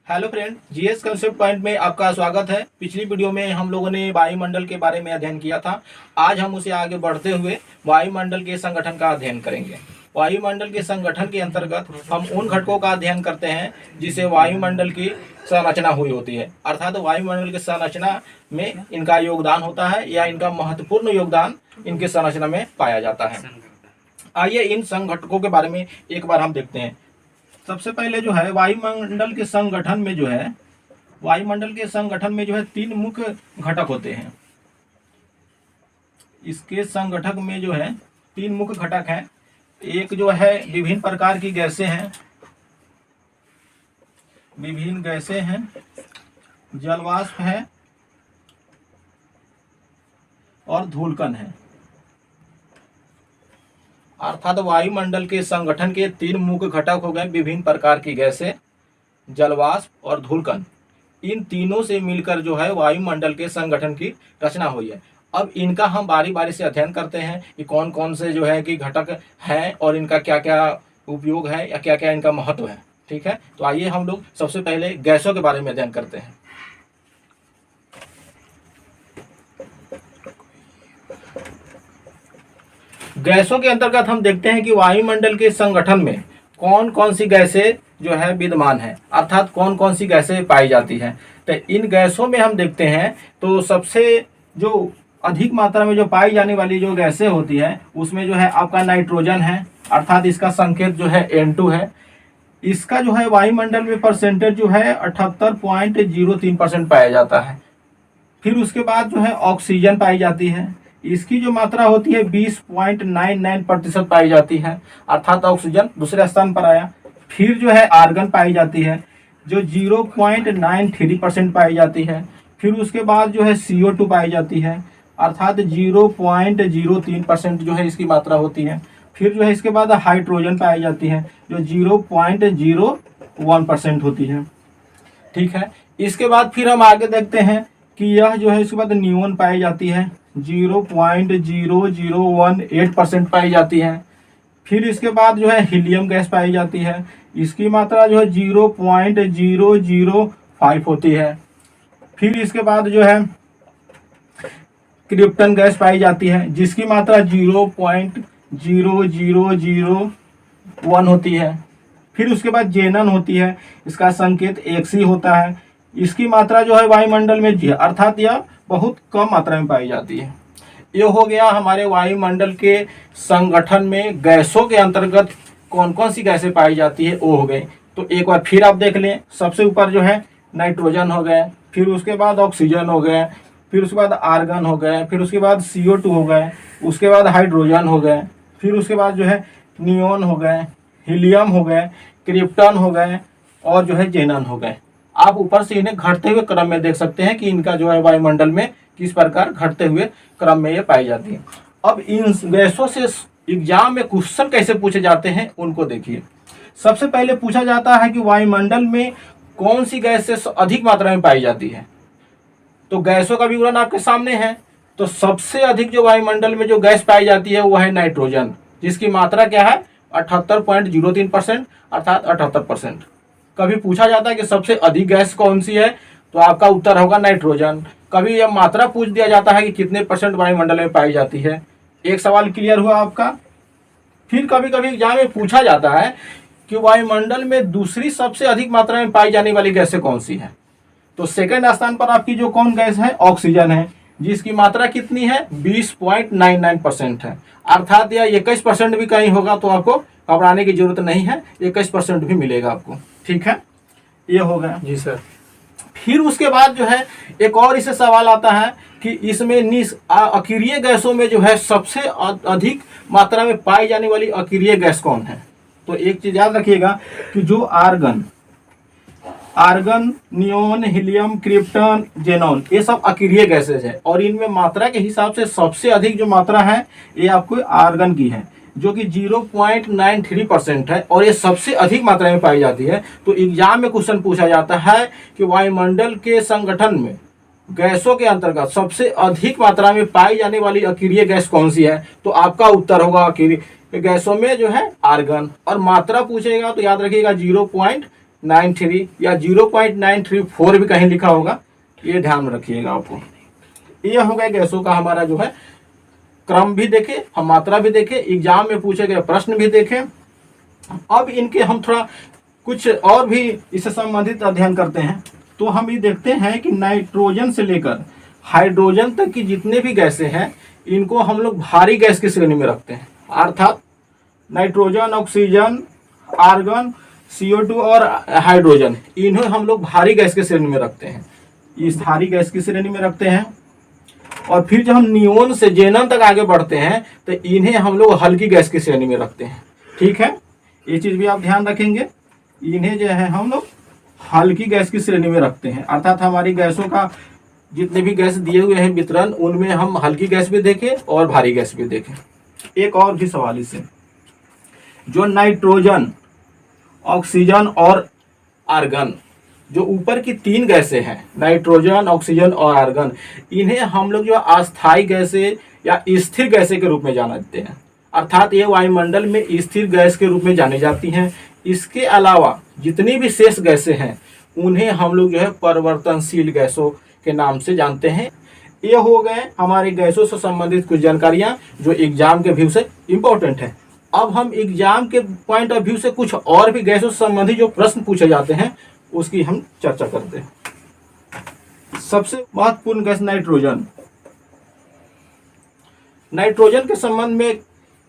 Hello friend, GS concept point में आपका स्वागत है। पिछली वीडियो में हम लोगों ने वायुमंडल के बारे में अध्ययन किया था। आज हम उसे आगे बढ़ते हुए वायुमंडल के संगठन का अध्ययन करेंगे। वायुमंडल के संगठन के अंतर्गत हम उन घटकों का अध्ययन करते हैं जिसे वायुमंडल की संरचना हुई होती है, अर्थात वायुमंडल की संरचना में इनका योगदान होता है या इनका महत्वपूर्ण योगदान इनके संरचना में पाया जाता है। आइए इन संघटकों के बारे में एक बार हम देखते हैं। सबसे पहले जो है वायुमंडल के संगठन में तीन मुख्य घटक होते हैं। इसके संगठक में जो है तीन मुख्य घटक हैं। एक जो है विभिन्न प्रकार की गैसें हैं, जलवाष्प है और धूलकण है। अर्थात वायुमंडल के संगठन के तीन मुख्य घटक हो गए विभिन्न प्रकार की गैसें, जलवाष्प और धूलकण। इन तीनों से मिलकर जो है वायुमंडल के संगठन की रचना हुई है। अब इनका हम बारी बारी से अध्ययन करते हैं कि कौन कौन से जो है कि घटक हैं और इनका क्या क्या उपयोग है या क्या क्या इनका महत्व है। ठीक है, तो आइए हम लोग सबसे पहले गैसों के बारे में अध्ययन करते हैं। गैसों के अंतर्गत हम देखते हैं कि वायुमंडल के संगठन में कौन कौन सी गैसें जो है विद्यमान है, अर्थात कौन कौन सी गैसें पाई जाती हैं। तो इन गैसों में हम देखते हैं तो सबसे जो अधिक मात्रा में जो पाई जाने वाली जो गैसें होती है उसमें जो है आपका नाइट्रोजन है, अर्थात इसका संकेत जो है N2 है। इसका जो है वायुमंडल में परसेंटेज जो है 78.03% पाया जाता है। फिर उसके बाद जो है ऑक्सीजन पाई जाती है। इसकी जो मात्रा होती है 20.99% पाई जाती है, अर्थात ऑक्सीजन दूसरे स्थान पर आया। फिर जो है आर्गन पाई जाती है जो 0.93% पाई जाती है। फिर उसके बाद जो है CO2 पाई जाती है, अर्थात 0.03% जो है इसकी मात्रा होती है। फिर जो है इसके बाद हाइड्रोजन पाई जाती है जो 0.01% होती है। ठीक है, इसके बाद फिर हम आगे देखते हैं कि यह जो है इसके बाद नियोन पाई जाती है 0.0018% पाई जाती है। फिर इसके बाद जो है हीलियम गैस पाई जाती है, इसकी मात्रा जो है 0.005 होती है। फिर इसके बाद जो है क्रिप्टन गैस पाई जाती है जिसकी मात्रा 0.0001 होती है। फिर उसके बाद जेनन होती है, इसका संकेत Xe होता है। इसकी मात्रा जो है वायुमंडल में अर्थात यह बहुत कम मात्रा में पाई जाती है। ये हो गया हमारे वायुमंडल के संगठन में गैसों के अंतर्गत कौन कौन सी गैसें पाई जाती है वो हो गए। तो एक बार फिर आप देख लें, सबसे ऊपर जो है नाइट्रोजन हो गए, फिर उसके बाद ऑक्सीजन हो गए, फिर उसके बाद आर्गन हो गए, फिर उसके बाद CO2 हो गए, उसके बाद हाइड्रोजन हो गए, फिर उसके बाद जो है नियोन हो गए, हीलियम हो गए, क्रिप्टन हो गए और जो है जेनन हो गए। आप ऊपर से इन्हें घटते हुए क्रम में देख सकते हैं कि इनका जो है वायुमंडल में किस प्रकार घटते हुए क्रम में ये पाई जाती है। अब इन गैसों से एग्जाम में क्वेश्चन कैसे पूछे जाते हैं उनको देखिए। सबसे पहले पूछा जाता है कि वायुमंडल में कौन सी गैस से अधिक मात्रा में पाई जाती है। तो गैसों का विवरण आपके सामने है। तो सबसे अधिक जो वायुमंडल में जो गैस पाई जाती है वो है नाइट्रोजन, जिसकी मात्रा क्या है 78.03%, अर्थात 78%। कभी पूछा जाता है कि सबसे अधिक गैस कौन सी है, तो आपका उत्तर होगा नाइट्रोजन। कभी यह मात्रा पूछ दिया जाता है कि कितने % वायुमंडल में पाई जाती है। एक सवाल क्लियर हुआ आपका। फिर कभी कभी एग्जाम में पूछा जाता है कि वायुमंडल में दूसरी सबसे अधिक मात्रा में पाई जाने वाली गैसें कौन सी है। तो सेकंड स्थान पर आपकी जो कौन गैस है, ऑक्सीजन है, जिसकी मात्रा कितनी है 20.99% है, अर्थात यह 21% भी कहीं होगा तो आपको घबराने की जरूरत नहीं है, 21% भी मिलेगा आपको। ठीक है, ये हो गया जी सर। फिर उसके बाद जो है एक और इससे सवाल आता है कि इसमें अकीरिय गैसों में जो है सबसे अधिक मात्रा में पाई जाने वाली अकीरिय गैस कौन है। तो एक चीज याद रखिएगा कि जो argon, neon, helium, krypton, xenon, ये सब अकीरिय गैसेज है और इनमें मात्रा के हिसाब से सबसे अधिक जो मात्रा है ये आपको आर्गन की है जो कि 0.93% है और ये सबसे अधिक मात्रा में पाई जाती है। तो एग्जाम में क्वेश्चन पूछा जाता है कि वायुमंडल के संगठन में गैसों के अंतर्गत सबसे अधिक मात्रा में पाई जाने वाली अकीरिय गैस कौन सी है, तो आपका उत्तर होगा अकीरिय गैसों में जो है आर्गन। और मात्रा पूछेगा तो याद रखिएगा 0.93 या 0.934 भी कहीं लिखा होगा, ये ध्यान में रखिएगा आपको। ये हो गया गैसों का हमारा जो है क्रम भी देखे, हम मात्रा भी देखे, एग्जाम में पूछे गए प्रश्न भी देखे। अब इनके हम थोड़ा कुछ और भी इससे संबंधित अध्ययन करते हैं। तो हम ये देखते हैं कि नाइट्रोजन से लेकर हाइड्रोजन तक की जितने भी गैसें हैं इनको हम लोग भारी गैस की श्रेणी में रखते हैं। अर्थात नाइट्रोजन, ऑक्सीजन, आर्गन, CO2 और हाइड्रोजन, इन्हें हम लोग भारी गैस की श्रेणी में रखते हैं, इस भारी गैस की श्रेणी में रखते हैं। और फिर जब हम नियोन से जेनन तक आगे बढ़ते हैं तो इन्हें हम लोग हल्की गैस की श्रेणी में रखते हैं। ठीक है, ये चीज भी आप ध्यान रखेंगे, इन्हें जो है हम लोग हल्की गैस की श्रेणी में रखते हैं। अर्थात हमारी गैसों का जितने भी गैस दिए हुए हैं वितरण, उनमें हम हल्की गैस भी देखें और भारी गैस भी देखें। एक और भी सवाल इससे, जो नाइट्रोजन, ऑक्सीजन और आर्गन, जो ऊपर की 3 गैसें हैं, नाइट्रोजन, ऑक्सीजन और आर्गन, इन्हें हम लोग जो अस्थायी गैसें या स्थिर गैसें के रूप में जानते हैं। अर्थात ये वायुमंडल में स्थिर गैस के रूप में जानी जाती हैं। इसके अलावा जितनी भी शेष गैसें हैं उन्हें हम लोग जो है परिवर्तनशील गैसों के नाम से जानते हैं। ये हो गए हमारे गैसों से संबंधित कुछ जानकारियां जो एग्जाम के व्यू से इंपॉर्टेंट है। अब हम एग्जाम के पॉइंट ऑफ व्यू से कुछ और भी गैसों से संबंधित जो प्रश्न पूछे जाते हैं उसकी हम चर्चा करते हैं। सबसे महत्वपूर्ण गैस नाइट्रोजन। नाइट्रोजन के संबंध में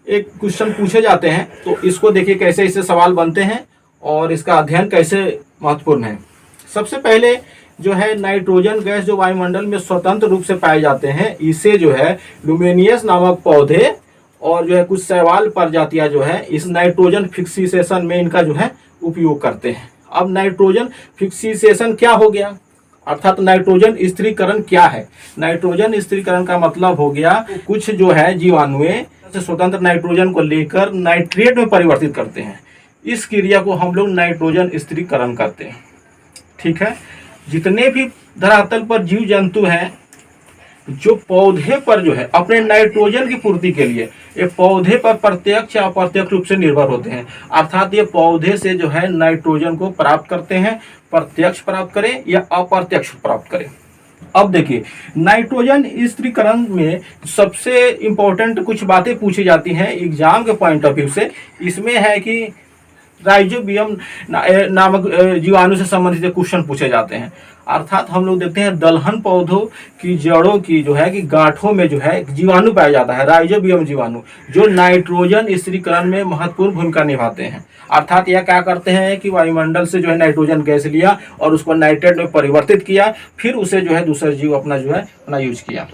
एक क्वेश्चन पूछे जाते हैं, तो इसको देखिए कैसे इससे सवाल बनते हैं और इसका अध्ययन कैसे महत्वपूर्ण है। सबसे पहले जो है नाइट्रोजन गैस जो वायुमंडल में स्वतंत्र रूप से पाए जाते हैं, इसे जो है लुमेनियस नामक पौधे और जो है कुछ शैवाल प्रजातियां जो है इस नाइट्रोजन फिक्सेशन में इनका जो है उपयोग करते हैं। अब नाइट्रोजन फिक्सेशन क्या हो गया, अर्थात नाइट्रोजन स्थिरीकरण क्या है। नाइट्रोजन स्थिरीकरण का मतलब हो गया कुछ जो है जीवाणुएं स्वतंत्र नाइट्रोजन को लेकर नाइट्रेट में परिवर्तित करते हैं। इस क्रिया को हम लोग नाइट्रोजन स्थिरीकरण करते हैं। ठीक है, जितने भी धरातल पर जीव जंतु हैं जो पौधे पर जो है अपने नाइट्रोजन की पूर्ति के लिए ये पौधे पर प्रत्यक्ष या अप्रत्यक्ष रूप से निर्भर होते हैं। अर्थात ये पौधे से जो है नाइट्रोजन को प्राप्त करते हैं, प्रत्यक्ष प्राप्त करें या अप्रत्यक्ष प्राप्त करें। अब देखिए नाइट्रोजन स्थिरीकरण में सबसे इंपॉर्टेंट कुछ बातें पूछी जाती हैं एग्जाम के पॉइंट ऑफ व्यू से। इसमें है कि राइजोबियम नामक जीवाणु से संबंधित क्वेश्चन पूछे जाते हैं। अर्थात हम लोग देखते हैं दलहन पौधों की जड़ों की जो है कि गांठों में जो है जीवाणु पाया जाता है, राइजोबियम जीवाणु, जो नाइट्रोजन स्थिरीकरण में महत्वपूर्ण भूमिका निभाते हैं। अर्थात यह क्या करते हैं कि वायुमंडल से जो है नाइट्रोजन गैस लिया और उसको नाइट्रेट में परिवर्तित किया, फिर उसे जो है दूसरे जीव अपना जो है अपना यूज किया।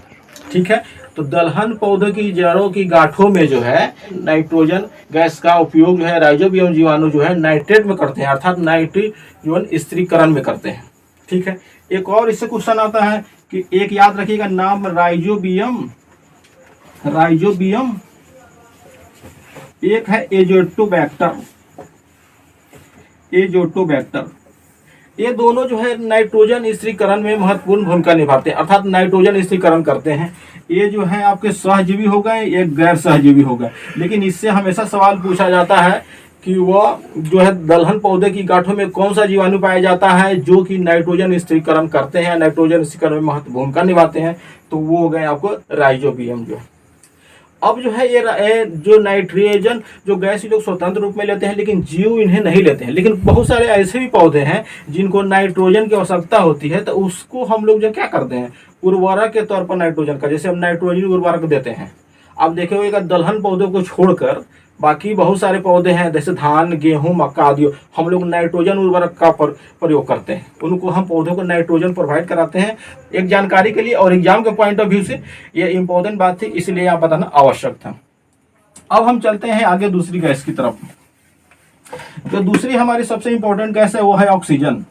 ठीक है, तो दलहन पौधों की जड़ों की गांठों में जो है नाइट्रोजन गैस का उपयोग जो है राइजोबियम जीवाणु जो है नाइट्रेट में करते हैं, अर्थात नाइट्रोजन स्थिरीकरण में करते हैं। ठीक है, एक और इससे क्वेश्चन आता है कि एक याद रखिएगा नाम राइजोबियम, राइजोबियम, एक है एजोटोबैक्टर, एजोटोबैक्टर। ये दोनों जो है नाइट्रोजन स्थिरीकरण में महत्वपूर्ण भूमिका निभाते हैं, अर्थात नाइट्रोजन स्थिरीकरण करते हैं। ये जो है आपके सहजीवी हो गए, ये गैर सहजीवी हो गए। लेकिन इससे हमेशा सवाल पूछा जाता है कि वह जो है दलहन पौधे की गांठों में कौन सा जीवाणु पाया जाता है जो कि नाइट्रोजन स्थिरीकरण करते हैं, नाइट्रोजन स्थिरीकरण में महत्वपूर्ण भूमिका निभाते हैं, तो वो हो गए आपको राइजोबियम जो है। अब जो है ये जो नाइट्रोजन जो गैस लोग स्वतंत्र रूप में लेते हैं लेकिन जीव इन्हें नहीं लेते हैं। लेकिन बहुत सारे ऐसे भी पौधे हैं जिनको नाइट्रोजन की आवश्यकता होती है, तो उसको हम लोग जो क्या करते हैं उर्वरक के तौर पर नाइट्रोजन का, जैसे हम नाइट्रोजन उर्वरक देते हैं। अब देखिएगा दलहन पौधों को छोड़कर बाकी बहुत सारे पौधे हैं जैसे धान, गेहूं, मक्का आदि, हम लोग नाइट्रोजन उर्वरक का प्रयोग करते हैं। उनको हम पौधों को नाइट्रोजन प्रोवाइड कराते हैं। एक जानकारी के लिए और एग्जाम के पॉइंट ऑफ व्यू से ये इंपॉर्टेंट बात थी, इसलिए यहाँ बताना आवश्यक था। अब हम चलते हैं आगे दूसरी गैस की तरफ। जो दूसरी हमारी सबसे इंपॉर्टेंट गैस है वो है ऑक्सीजन।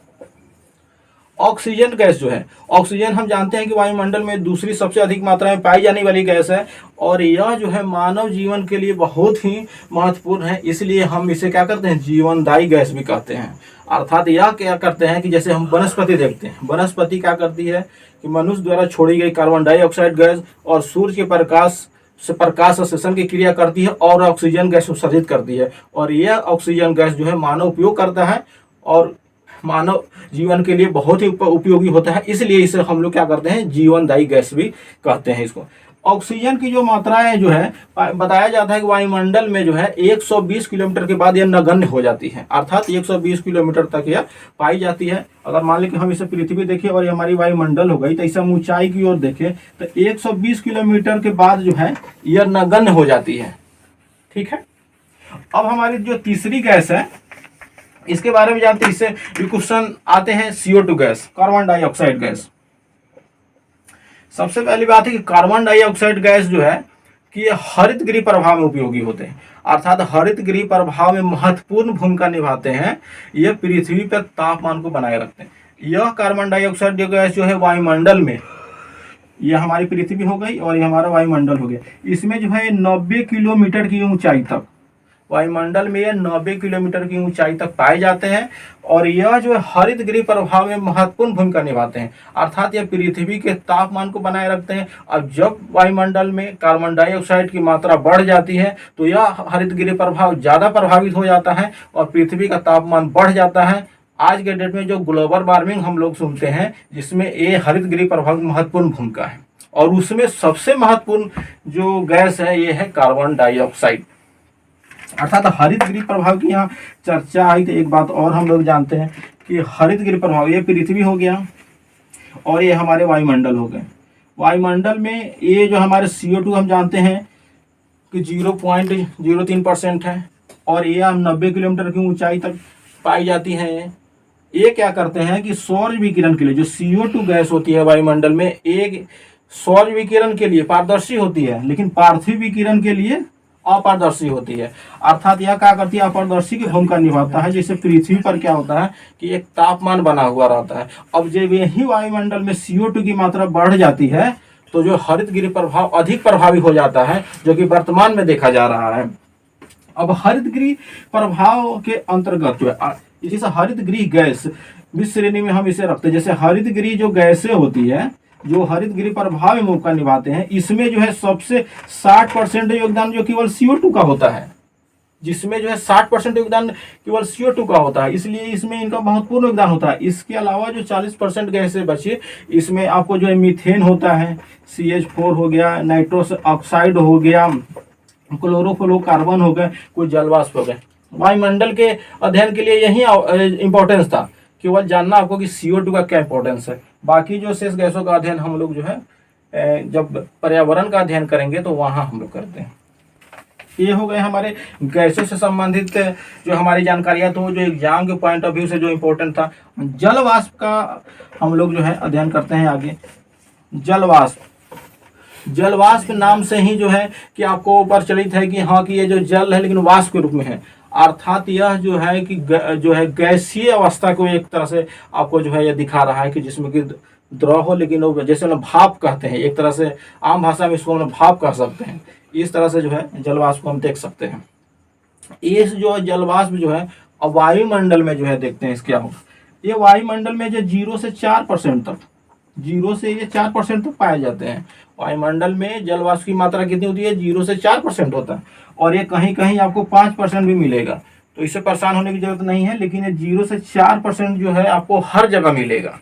ऑक्सीजन गैस जो है, ऑक्सीजन हम जानते हैं कि वायुमंडल में दूसरी सबसे अधिक मात्रा में पाई जाने वाली गैस है और यह जो है मानव जीवन के लिए बहुत ही महत्वपूर्ण है। इसलिए हम इसे क्या करते हैं जीवनदायी गैस भी कहते हैं। अर्थात यह क्या करते हैं कि जैसे हम वनस्पति देखते हैं, वनस्पति क्या करती है कि मनुष्य द्वारा छोड़ी गई कार्बन डाइऑक्साइड गैस और सूर्य के प्रकाश संश्लेषण की क्रिया करती है और ऑक्सीजन गैस उत्सर्जित करती है। और यह ऑक्सीजन गैस जो है मानव उपयोग करता है और मानव जीवन के लिए बहुत ही उपयोगी होता है, इसलिए इसे हम लोग क्या करते हैं, जीवनदायी गैस भी कहते हैं इसको। ऑक्सीजन की जो मात्राएं जो है बताया जाता है कि वायुमंडल में जो है 120 किलोमीटर के बाद यह नगण्य हो जाती है, अर्थात 120 किलोमीटर तक यह पाई जाती है। अगर मान लें कि हम इसे पृथ्वी देखें और ये हमारी वायुमंडल हो गई, तो इसे हम ऊंचाई की ओर देखें तो 120 किलोमीटर के बाद जो है यह नगण्य हो जाती है। ठीक है, अब हमारी जो तीसरी गैस है इसके बारे में जानते हैं। इससे क्वेश्चन आते हैं CO2 gas, carbon dioxide gas. सबसे पहली बात है कि कार्बन डाइऑक्साइड गैस जो है कि ये हरित गृह प्रभाव में उपयोगी होते हैं, अर्थात हरित गृह प्रभाव में महत्वपूर्ण भूमिका निभाते हैं। ये पृथ्वी पर तापमान को बनाए रखते हैं। यह कार्बन डाइऑक्साइड गैस जो है वायुमंडल में, यह हमारी पृथ्वी हो गई और यह हमारा वायुमंडल हो गया, इसमें जो है 90 किलोमीटर की ऊंचाई तक, वायुमंडल में यह 90 किलोमीटर की ऊंचाई तक पाए जाते हैं और यह जो है हरित गृह प्रभाव में महत्वपूर्ण भूमिका निभाते हैं, अर्थात यह पृथ्वी के तापमान को बनाए रखते हैं। अब जब वायुमंडल में कार्बन डाइऑक्साइड की मात्रा बढ़ जाती है तो यह हरित गृह प्रभाव ज़्यादा प्रभावित हो जाता है और पृथ्वी का तापमान बढ़ जाता है। आज के डेट में जो ग्लोबल वार्मिंग हम लोग सुनते हैं, जिसमें ये हरित गृह प्रभाव की महत्वपूर्ण भूमिका है और उसमें सबसे महत्वपूर्ण जो गैस है ये है कार्बन डाइऑक्साइड, अर्थात हरित गृह प्रभाव की यहाँ चर्चा आई। तो एक बात और हम लोग जानते हैं कि हरित गृह प्रभाव, ये पृथ्वी हो गया और ये हमारे वायुमंडल हो गए। वायुमंडल में ये जो हमारे CO2 हम जानते हैं कि 0.03% है और ये हम 90 किलोमीटर की ऊंचाई तक पाई जाती है। ये क्या करते हैं कि सौर विकिरण के लिए जो CO2 गैस होती है वायुमंडल में, एक सौर विकिरण के लिए पारदर्शी होती है लेकिन पार्थिव विकिरण के लिए अपारदर्शी होती है, अर्थात यह क्या करती है, अपारदर्शी की भूमिका निभाता है। जैसे पृथ्वी पर क्या होता है कि एक तापमान बना हुआ रहता है। अब जब यही वायुमंडल में CO2 की मात्रा बढ़ जाती है तो जो हरित गृह प्रभाव अधिक प्रभावी हो जाता है, जो कि वर्तमान में देखा जा रहा है। अब हरित गृह प्रभाव के अंतर्गत जो है, जैसे हरित गृह गैस इस श्रेणी में हम इसे रखते हैं। जैसे हरित गृह जो गैसें होती है, जो हरित गृह प्रभाव में भूमिका निभाते हैं, इसमें जो है सबसे 60% योगदान जो केवल CO2 का होता है, जिसमें जो है 60% योगदान केवल CO2 का होता है, इसलिए इसमें इनका महत्वपूर्ण योगदान होता है। इसके अलावा जो 40% गैसें बची, इसमें आपको जो है मीथेन होता है, CH4 हो गया, नाइट्रोस ऑक्साइड हो गया, क्लोरोफ्लोरोकार्बन हो गए, कुछ जलवाष्प हो गए। वायुमंडल के अध्ययन के लिए यही इंपॉर्टेंस था, केवल जानना आपको कि CO2 का क्या इंपॉर्टेंस है। बाकी जो शेष गैसों का अध्ययन हम लोग जो है जब पर्यावरण का अध्ययन करेंगे तो वहाँ हम लोग करते हैं। ये हो गए हमारे गैसों से संबंधित जो हमारी जानकारियाँ, तो जो एग्जाम के पॉइंट ऑफ व्यू से जो इम्पोर्टेंट था। जल वाष्प का हम लोग जो है अध्ययन करते हैं आगे। जल वाष्प नाम से ही जो है कि आपको प्रचलित है कि हाँ कि ये जो जल है लेकिन वाष्प के रूप में है, अर्थात यह जो है कि जो है गैसीय अवस्था को एक तरह से आपको जो है यह दिखा रहा है कि जिसमें कि द्रव हो लेकिन वो जैसे हम भाप कहते हैं, एक तरह से आम भाषा में इसको हम भाप कह सकते हैं। इस तरह से जो है जलवाष्प को हम देख सकते हैं। इस जो जलवाष्प जो है अब वायुमंडल में जो है देखते हैं क्या होगा। ये वायुमंडल में जो 0 से 4% तक, 0 से ये 4% तक पाए जाते हैं। वायुमंडल में जलवाष्प की मात्रा कितनी होती है, 0 से 4% होता है और ये कहीं कहीं आपको 5% भी मिलेगा, तो इससे परेशान होने की जरूरत नहीं है। लेकिन ये 0 से 4% जो है आपको हर जगह मिलेगा।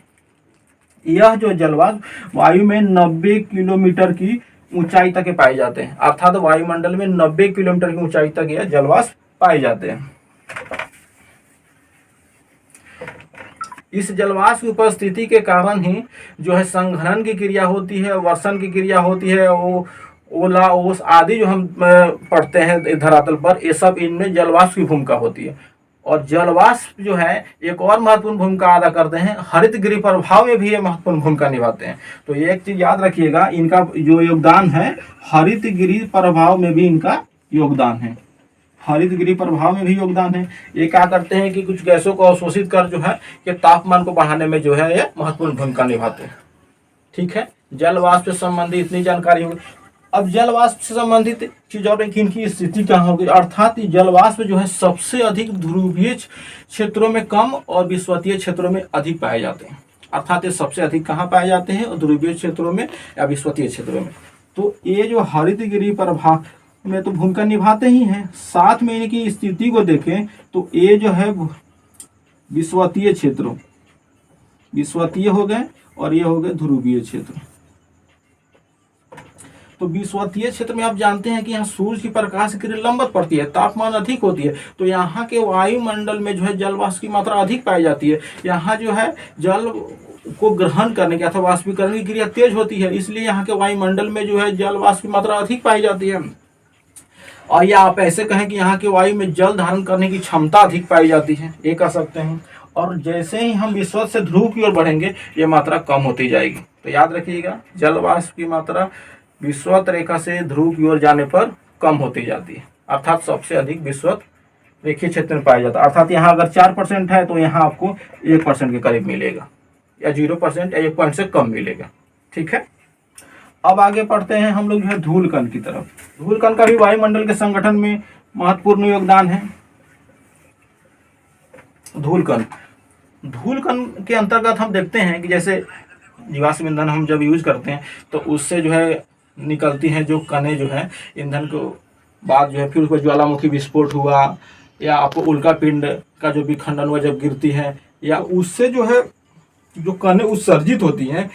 यह जो जलवाष्प वायु में 90 किलोमीटर की ऊंचाई तक पाए जाते हैं, अर्थात वायुमंडल में 90 किलोमीटर की ऊंचाई तक यह जलवाष्प पाए जाते हैं। इस जलवाष्प की उपस्थिति के कारण ही जो है संघनन की क्रिया होती है, वर्षण की क्रिया होती है, ओला ओस आदि जो हम पढ़ते हैं धरातल पर, ये सब इनमें जलवाष्प की भूमिका होती है। और जलवाष्प जो है एक और महत्वपूर्ण भूमिका अदा करते हैं, हरित गृह प्रभाव में भी ये महत्वपूर्ण भूमिका निभाते हैं। तो ये एक चीज याद रखिएगा, इनका जो योगदान है हरित गृह प्रभाव में भी इनका योगदान है, हरित गृह प्रभाव में भी योगदान है। ये क्या करते हैं कि कुछ गैसों को अवशोषित कर जो है कि तापमान को बढ़ाने में जो है ये महत्वपूर्ण भूमिका निभाते हैं। ठीक है, जलवाष्प से संबंधित इतनी जानकारी होगी। अब जलवाष्प से संबंधित चीज और इनकी स्थिति कहाँ होगी, अर्थात जलवाष्प जो है सबसे अधिक ध्रुवीय क्षेत्रों में कम और विषुवतीय क्षेत्रों में अधिक पाए जाते हैं। अर्थात ये सबसे अधिक कहाँ पाए जाते हैं, ध्रुवीय क्षेत्रों में या विषुवतीय क्षेत्रों में। तो ये जो हरित गृह प्रभाव में तो भूमिका निभाते ही हैं, साथ में इनकी स्थिति को देखें तो ये जो है विषुवतीय क्षेत्र, विषुवतीय हो गए और ये हो गए ध्रुवीय क्षेत्र। तो विषुवतीय क्षेत्र में आप जानते हैं कि यहाँ सूर्य की प्रकाश की किरण लंबवत पड़ती है, तापमान अधिक होती है, तो यहाँ के वायुमंडल में जो है जल वाष्प की मात्रा अधिक पाई जाती है। यहाँ जो है जल को ग्रहण करने की अथवा वाष्पीकरण की क्रिया तेज होती है, इसलिए यहाँ के वायुमंडल में जो है जल वाष्प की मात्रा अधिक पाई जाती है। और या आप ऐसे कहें कि यहाँ के वायु में जल धारण करने की क्षमता अधिक पाई जाती है, ये कह सकते हैं। और जैसे ही हम विषुवत से ध्रुव की ओर बढ़ेंगे ये मात्रा कम होती जाएगी। तो याद रखिएगा, जल वाष्प की मात्रा विषुवत रेखा से ध्रुव की ओर जाने पर कम होती जाती है, अर्थात सबसे अधिक विषुवत रेखीय क्षेत्र में पाया जाता है। अर्थात यहाँ अगर 4% है तो यहाँ आपको 1% के करीब मिलेगा, या 0% या 1 पॉइंट से कम मिलेगा। ठीक है, अब आगे पढ़ते हैं हम लोग जो है धूल कण की तरफ। धूल कण का भी वायुमंडल के संगठन में महत्वपूर्ण योगदान है। धूल कण के अंतर्गत हम देखते हैं कि जैसे जीवाश्म ईंधन हम जब यूज करते हैं तो उससे जो है निकलती हैं जो कणें जो है ईंधन को बाद जो है फिर उसको ज्वालामुखी विस्फोट हुआ, या आपको उल्का पिंड का जो विखंडन हुआ जब गिरती है, या उससे जो है जो कणें उत्सर्जित होती हैं,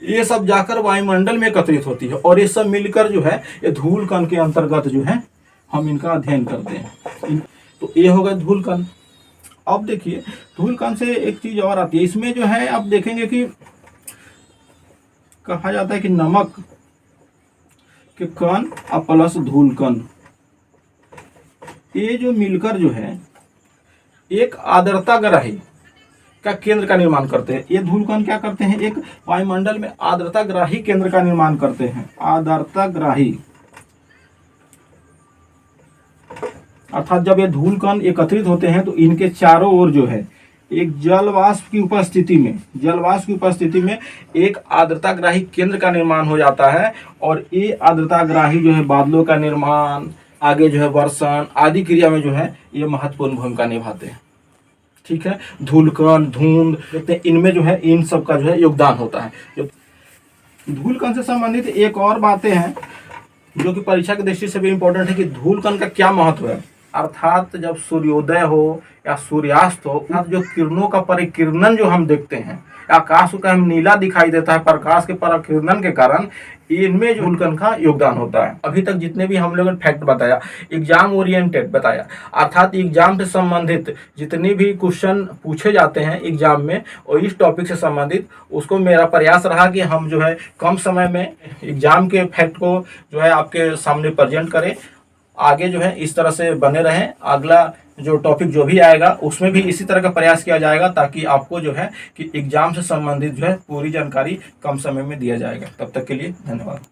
ये सब जाकर वायुमंडल में एकत्रित होती है और ये सब मिलकर जो है ये धूल कण के अंतर्गत जो है हम इनका अध्ययन करते हैं। तो ये होगा धूल कण। अब देखिए धूल कण से एक चीज और आती है, इसमें जो है आप देखेंगे कि कहा जाता है कि नमक के कण और प्लस धूल कण, ये जो मिलकर जो है एक आर्द्रताग्राही का केंद्र का निर्माण करते हैं। ये धूल कण क्या करते हैं, एक वायुमंडल में आर्द्रताग्राही केंद्र का निर्माण करते हैं। आर्द्रताग्राही अर्थात जब ये धूल कण एकत्रित होते हैं तो इनके चारों ओर जो है एक जल वाष्प की उपस्थिति में एक आर्द्रताग्राही केंद्र का निर्माण हो जाता है, और ये आर्द्रताग्राही जो है बादलों का निर्माण, आगे जो है वर्षण आदि क्रिया में जो है ये महत्वपूर्ण भूमिका निभाते हैं। ठीक है, धूल कण, धुंध, इनमें जो है इन सब का जो है योगदान होता है। धूल कण से संबंधित एक और बातें हैं जो कि परीक्षा की दृष्टि से भी इम्पोर्टेंट है कि धूल कण का क्या महत्व है। अर्थात जब सूर्योदय हो या सूर्यास्त हो, जो किरणों का परिकिरणन जो हम देखते हैं, आकाश का हम नीला दिखाई देता है प्रकाश के परिकिरणन के कारण, इनमें जो धूल कण का योगदान होता है। अभी तक जितने भी हम लोगों ने फैक्ट बताया, एग्जाम ओरिएंटेड बताया, अर्थात एग्जाम से संबंधित जितने भी क्वेश्चन पूछे जाते हैं एग्जाम में और इस टॉपिक से संबंधित, उसको मेरा प्रयास रहा कि हम जो है कम समय में एग्जाम के फैक्ट को जो है आपके सामने प्रेजेंट करें। आगे जो है इस तरह से बने रहें, अगला जो टॉपिक जो भी आएगा उसमें भी इसी तरह का प्रयास किया जाएगा, ताकि आपको जो है कि एग्जाम से संबंधित जो है पूरी जानकारी कम समय में दिया जाएगा। तब तक के लिए धन्यवाद।